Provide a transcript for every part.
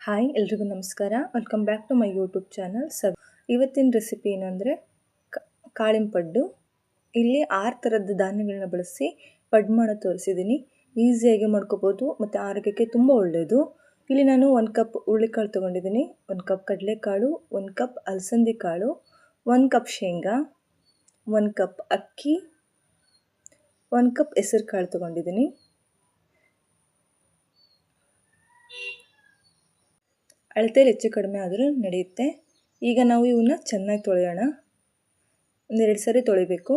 Hi ಎಲ್ರಿಗೂ ನಮಸ್ಕಾರ. Welcome back to my YouTube channel. ಇವತ್ತಿನ ರೆಸಿಪಿ ಏನಂದರೆ ಕಾಳಿನ ಪಡ್ಡು. ಇಲ್ಲಿ 6 ಥರದ ಧಾನ್ಯಗಳನ್ನ ಬಳಸಿ ಪಡ್ಡು ಮಾಡೋದು ತೋರಿಸಿದ್ದೀನಿ. ಈಸಿಯಾಗಿ ಮಾಡ್ಕೋಬೋದು ಮತ್ತು ಆರೋಗ್ಯಕ್ಕೆ ತುಂಬ ಒಳ್ಳೆಯದು. ಇಲ್ಲಿ ನಾನು 1 ಕಪ್ ಹುರುಳಿಕಾಳು ತೊಗೊಂಡಿದ್ದೀನಿ, 1 ಕಪ್ ಕಡಲೆಕಾಳು, 1 ಕಪ್ ಅಲಸಂದಿ ಕಾಳು, 1 ಕಪ್ ಶೇಂಗಾ, 1 ಕಪ್ ಅಕ್ಕಿ, 1 ಕಪ್ ಹೆಸರು ಕಾಳು ತೊಗೊಂಡಿದ್ದೀನಿ. ಅಳತೆಯಲ್ಲಿ ಹೆಚ್ಚು ಕಡಿಮೆ ಆದರೂ ನಡೆಯುತ್ತೆ. ಈಗ ನಾವು ಇವನ್ನ ಚೆನ್ನಾಗಿ ತೊಳೆಯೋಣ. 2 ಸರಿ ತೊಳಿಬೇಕು.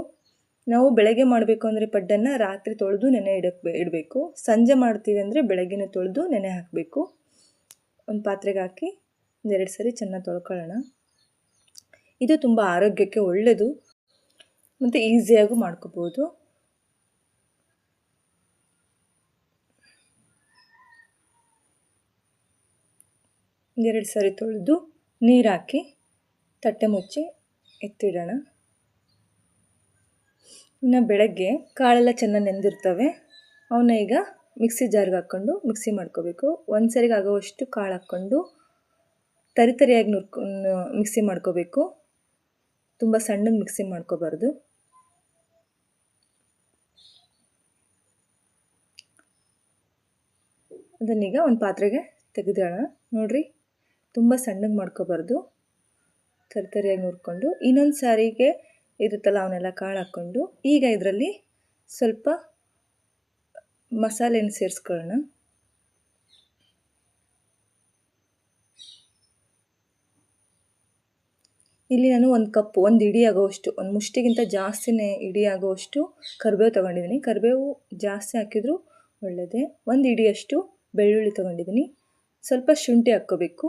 ನಾವು ಬೆಳಗ್ಗೆ ಮಾಡಬೇಕು ಅಂದರೆ ಪಡ್ಡನ್ನು ರಾತ್ರಿ ತೊಳೆದು ನೆನೆ ಇಡಬೇಕು. ಸಂಜೆ ಮಾಡ್ತೀವಿ ಅಂದರೆ ಬೆಳಗ್ಗೆನೇ ತೊಳೆದು ನೆನೆ ಹಾಕಬೇಕು. ಒಂದು ಪಾತ್ರೆಗೆ ಹಾಕಿ 2 ಸರಿ ಚೆನ್ನಾಗಿ ತೊಳ್ಕೊಳ್ಳೋಣ. ಇದು ತುಂಬ ಆರೋಗ್ಯಕ್ಕೆ ಒಳ್ಳೆಯದು ಮತ್ತು ಈಸಿಯಾಗೂ ಮಾಡ್ಕೋಬೋದು. ಎರಡು ಸರಿ ತೊಳೆದು ನೀರು ಹಾಕಿ ತಟ್ಟೆ ಮುಚ್ಚಿ ಎತ್ತಿಡೋಣ. ಇನ್ನು ಬೆಳಗ್ಗೆ ಕಾಳೆಲ್ಲ ಚೆನ್ನಾಗಿ ನೆಂದಿರ್ತವೆ. ಅವನ್ನ ಈಗ ಮಿಕ್ಸಿ ಜಾರ್ಗೆ ಹಾಕ್ಕೊಂಡು ಮಿಕ್ಸಿ ಮಾಡ್ಕೋಬೇಕು. ಒಂದು ಸರಿಗೆ ಆಗೋವಷ್ಟು ಕಾಳು ಹಾಕ್ಕೊಂಡು ತರಿಯಾಗಿ ಮಿಕ್ಸಿ ಮಾಡ್ಕೋಬೇಕು. ತುಂಬ ಸಣ್ಣಗೆ ಮಿಕ್ಸಿ ಮಾಡ್ಕೋಬಾರ್ದು. ಅದನ್ನೀಗ ಒಂದು ಪಾತ್ರೆಗೆ ತೆಗೆದೋಣ. ನೋಡಿರಿ, ತುಂಬ ಸಣ್ಣಗೆ ಮಾಡ್ಕೋಬಾರ್ದು, ತರಿಯಾಗಿ ನುರ್ಕೊಂಡು ಇನ್ನೊಂದು ಸಾರಿಗೆ ಇರುತ್ತಲ್ಲ ಅವನ್ನೆಲ್ಲ ಕಾಳು ಹಾಕ್ಕೊಂಡು ಈಗ ಇದರಲ್ಲಿ ಸ್ವಲ್ಪ ಮಸಾಲೆನ ಸೇರಿಸ್ಕೊಳ್ಳೋಣ. ಇಲ್ಲಿ ನಾನು 1 ಕಪ್, 1 ಇಡಿ ಆಗೋವಷ್ಟು, 1 ಮುಷ್ಟಿಗಿಂತ ಜಾಸ್ತಿನೇ ಇಡಿ ಆಗೋವಷ್ಟು ಕರಿಬೇವು ತೊಗೊಂಡಿದ್ದೀನಿ. ಕರಿಬೇವು ಜಾಸ್ತಿ ಹಾಕಿದರೂ ಒಳ್ಳೆಯದೇ. 1 ಇಡಿಯಷ್ಟು ಬೆಳ್ಳುಳ್ಳಿ ತೊಗೊಂಡಿದ್ದೀನಿ. ಸ್ವಲ್ಪ ಶುಂಠಿ ಹಾಕ್ಕೋಬೇಕು.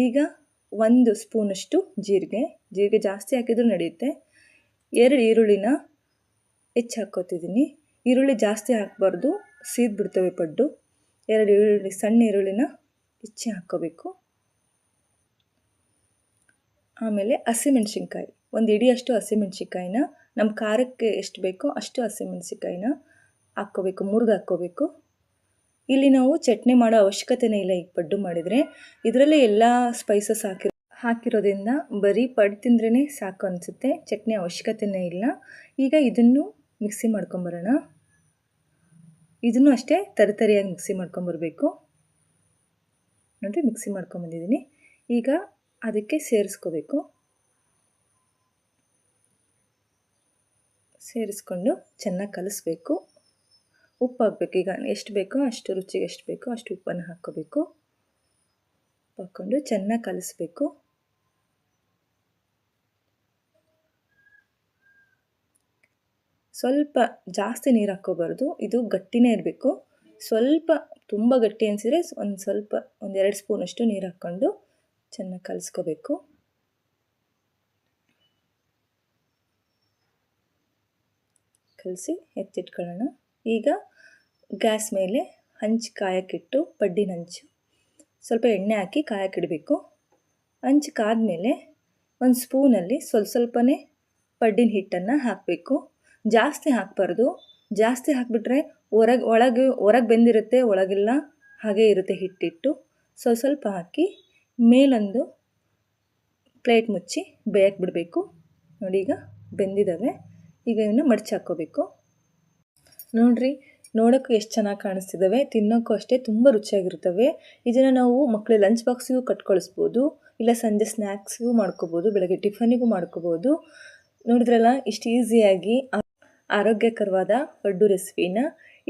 ಈಗ 1 ಸ್ಪೂನಷ್ಟು ಜೀರಿಗೆ ಜಾಸ್ತಿ ಹಾಕಿದರೂ ನಡೆಯುತ್ತೆ. 2 ಈರುಳ್ಳಿನ ಹೆಚ್ಚು ಹಾಕ್ಕೋತಿದ್ದೀನಿ. ಈರುಳ್ಳಿ ಜಾಸ್ತಿ ಹಾಕಬಾರ್ದು, ಸೀದ್ಬಿಡ್ತವೆ ಪಡ್ಡು. 2 ಈರುಳ್ಳಿ, ಸಣ್ಣ ಈರುಳ್ಳಿನ ಹೆಚ್ಚಿ ಹಾಕ್ಕೋಬೇಕು. ಆಮೇಲೆ ಹಸಿಮೆಣ್ಸಿನ್ಕಾಯಿ, 1 ಇಡಿಯಷ್ಟು ಹಸಿಮೆಣ್ಸಿನ್ಕಾಯಿನ ನಮ್ಮ ಖಾರಕ್ಕೆ ಎಷ್ಟು ಬೇಕೋ ಅಷ್ಟು ಹಸಿಮೆಣ್ಸಿನ್ಕಾಯಿನ ಹಾಕ್ಕೋಬೇಕು, ಮುರಿದು ಹಾಕ್ಕೋಬೇಕು. ಇಲ್ಲಿ ನಾವು ಚಟ್ನಿ ಮಾಡೋ ಅವಶ್ಯಕತೆನೇ ಇಲ್ಲ. ಈಗ ಪಡ್ಡು ಮಾಡಿದರೆ ಇದರಲ್ಲೇ ಎಲ್ಲ ಸ್ಪೈಸಸ್ ಹಾಕಿರೋದ್ರಿಂದ ಬರೀ ಪಡ್ಡು ತಿಂದ್ರೇ ಸಾಕು ಅನಿಸುತ್ತೆ. ಚಟ್ನಿ ಅವಶ್ಯಕತೆನೇ ಇಲ್ಲ. ಈಗ ಇದನ್ನು ಮಿಕ್ಸಿ ಮಾಡ್ಕೊಂಬರೋಣ. ಇದನ್ನು ಅಷ್ಟೇ ತರಿಯಾಗಿ ಮಿಕ್ಸಿ ಮಾಡ್ಕೊಂಬರ್ಬೇಕು. ನೋಡಿ, ಮಿಕ್ಸಿ ಮಾಡ್ಕೊಂಬಂದಿದ್ದೀನಿ. ಈಗ ಅದಕ್ಕೆ ಸೇರಿಸ್ಕೋಬೇಕು. ಸೇರಿಸ್ಕೊಂಡು ಚೆನ್ನಾಗಿ ಕಲಿಸ್ಬೇಕು. ಉಪ್ಪು ಹಾಕಬೇಕು. ಈಗ ಎಷ್ಟು ಬೇಕೋ ಅಷ್ಟು, ರುಚಿಗೆ ಎಷ್ಟು ಬೇಕೋ ಅಷ್ಟು ಉಪ್ಪನ್ನು ಹಾಕ್ಕೋಬೇಕು. ಹಾಕ್ಕೊಂಡು ಚೆನ್ನಾಗಿ ಕಲಿಸ್ಬೇಕು. ಸ್ವಲ್ಪ ಜಾಸ್ತಿ ನೀರು ಹಾಕ್ಕೋಬಾರ್ದು, ಇದು ಗಟ್ಟಿನೇ ಇರಬೇಕು. ಸ್ವಲ್ಪ ತುಂಬ ಗಟ್ಟಿ ಅನಿಸಿದರೆ ಸ್ವಲ್ಪ 1-2 ಸ್ಪೂನಷ್ಟು ನೀರು ಹಾಕ್ಕೊಂಡು ಚೆನ್ನಾಗಿ ಕಲಿಸ್ಕೋಬೇಕು. ಕಲಸಿ ಎತ್ತಿಟ್ಕೊಳ್ಳೋಣ. ಈಗ ಗ್ಯಾಸ್ ಮೇಲೆ ಹಂಚು ಕಾಯಕ್ಕಿಟ್ಟು, ಪಡ್ಡಿನ ಹಂಚು ಸ್ವಲ್ಪ ಎಣ್ಣೆ ಹಾಕಿ ಕಾಯಕ್ಕಿಡಬೇಕು. ಹಂಚು ಕಾದ್ಮೇಲೆ 1 ಸ್ಪೂನಲ್ಲಿ ಸ್ವಲ್ಪನೇ ಪಡ್ಡಿನ ಹಿಟ್ಟನ್ನು ಹಾಕಬೇಕು. ಜಾಸ್ತಿ ಹಾಕಬಾರ್ದು. ಜಾಸ್ತಿ ಹಾಕಿಬಿಟ್ರೆ ಹೊರಗೆ ಬೆಂದಿರುತ್ತೆ, ಒಳಗೆಲ್ಲ ಹಾಗೇ ಇರುತ್ತೆ ಹಿಟ್ಟಿಟ್ಟು. ಸ್ವಲ್ಪ ಹಾಕಿ ಮೇಲೊಂದು ಪ್ಲೇಟ್ ಮುಚ್ಚಿ ಬೇಯಕ್ಕೆ ಬಿಡಬೇಕು. ನೋಡಿ, ಈಗ ಬೆಂದಿದ್ದಾವೆ. ಈಗ ಇವನ್ನ ಮಡಚಿ ಹಾಕ್ಕೋಬೇಕು. ನೋಡಿರಿ, ನೋಡೋಕ್ಕೂ ಎಷ್ಟು ಚೆನ್ನಾಗಿ ಕಾಣಿಸ್ತಿದ್ದಾವೆ, ತಿನ್ನೋಕ್ಕೂ ಅಷ್ಟೇ ತುಂಬ ರುಚಿಯಾಗಿರ್ತವೆ. ಇದನ್ನು ನಾವು ಮಕ್ಕಳ ಲಂಚ್ ಬಾಕ್ಸಿಗೂ ಕಟ್ಕೊಳಿಸ್ಬೋದು, ಇಲ್ಲ ಸಂಜೆ ಸ್ನ್ಯಾಕ್ಸ್ಗೂ ಮಾಡ್ಕೋಬೋದು, ಬೆಳಗ್ಗೆ ಟಿಫನಿಗೂ ಮಾಡ್ಕೋಬೋದು. ನೋಡಿದ್ರಲ್ಲ, ಇಷ್ಟು ಈಸಿಯಾಗಿ ಆರೋಗ್ಯಕರವಾದ ಪಡ್ಡು ರೆಸಿಪಿನ.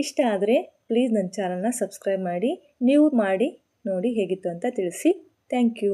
ಇಷ್ಟ ಆದರೆ ಪ್ಲೀಸ್ ನನ್ನ ಚಾನಲ್ನ ಸಬ್ಸ್ಕ್ರೈಬ್ ಮಾಡಿ. ನೀವು ಮಾಡಿ ನೋಡಿ ಹೇಗಿತ್ತು ಅಂತ ತಿಳಿಸಿ. Thank you.